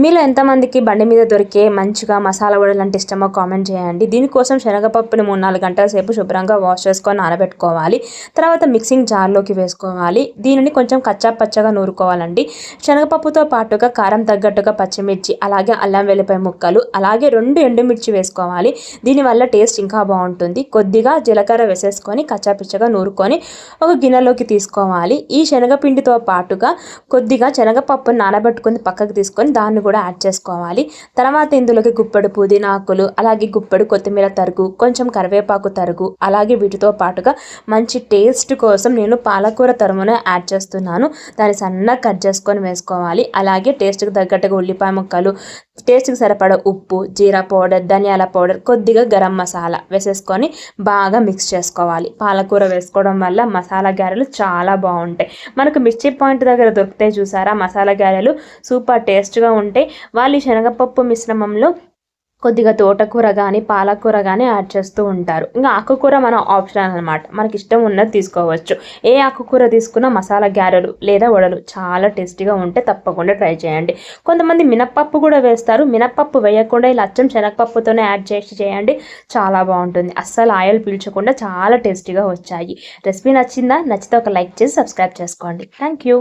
మీలో ఎంతమందికి బండి మీద దొరికే మంచిగా మసాలా వడలు అంటే ఇష్టమో కామెంట్ చేయండి. దీనికోసం శనగపప్పుని 3-4 గంటల సేపు శుభ్రంగా వాష్ చేసుకొని నానబెట్టుకోవాలి. తర్వాత మిక్సింగ్ జార్లోకి వేసుకోవాలి. దీనిని కొంచెం కచ్చా పచ్చగా నూరుకోవాలండి. శనగపప్పుతో పాటుగా కారం తగ్గట్టుగా పచ్చిమిర్చి, అలాగే అల్లం వెల్లిపాయ ముక్కలు, అలాగే 2 ఎండుమిర్చి వేసుకోవాలి. దీనివల్ల టేస్ట్ ఇంకా బాగుంటుంది. కొద్దిగా జీలకర్ర వేసేసుకొని కచ్చా పచ్చగా నూరుకొని ఒక గిన్నెలోకి తీసుకోవాలి. ఈ శనగపిండితో పాటుగా కొద్దిగా శనగపప్పుని నానబెట్టుకొని పక్కకు తీసుకొని దాన్ని కూడా యాడ్ చేసుకోవాలి. తర్వాత ఇందులోకి గుప్పెడు పుదీనా ఆకులు, అలాగే గుప్పెడు కొత్తిమీర తరుగు, కొంచెం కరివేపాకు తరుగు, అలాగే వీటితో పాటుగా మంచి టేస్ట్ కోసం నేను పాలకూర తరుమును యాడ్ చేస్తున్నాను. దాన్ని సన్నగా కట్ చేసుకొని వేసుకోవాలి. అలాగే టేస్ట్కి తగ్గట్టుగా ఉల్లిపాయ ముక్కలు, టేస్ట్కి సరిపడా ఉప్పు, జీరా పౌడర్, ధనియాల పౌడర్, కొద్దిగా గరం మసాలా వేసేసుకొని బాగా మిక్స్ చేసుకోవాలి. పాలకూర వేసుకోవడం వల్ల మసాలా గారెలు చాలా బాగుంటాయి. మనకు మిర్చి పాయింట్ దగ్గర దొరుకుతాయి చూసారా మసాలా గారెలు, సూపర్ టేస్ట్గా ఉంటాయి. వాళ్ళు శనగపప్పు మిశ్రమంలో కొద్దిగా తోటకూర కానీ పాలకూర కానీ యాడ్ చేస్తూ ఉంటారు. ఇంకా ఆకుకూర మన ఆప్షనల్ అనమాట, మనకి ఇష్టం ఉన్నది తీసుకోవచ్చు. ఏ ఆకుకూర తీసుకున్నా మసాలా గారెలు లేదా వడలు చాలా టేస్టీగా ఉంటే తప్పకుండా ట్రై చేయండి. కొంతమంది మినప్పప్పు కూడా వేస్తారు. మినప్పప్పు వేయకుండా ఇలా అచ్చం శనగపప్పుతోనే యాడ్ చేసి చేయండి, చాలా బాగుంటుంది. అస్సలు ఆయిల్ పీల్చకుండా చాలా టేస్టీగా వచ్చాయి. రెసిపీ నచ్చిందా? నచ్చితే ఒక లైక్ చేసి సబ్స్క్రైబ్ చేసుకోండి. Thank you.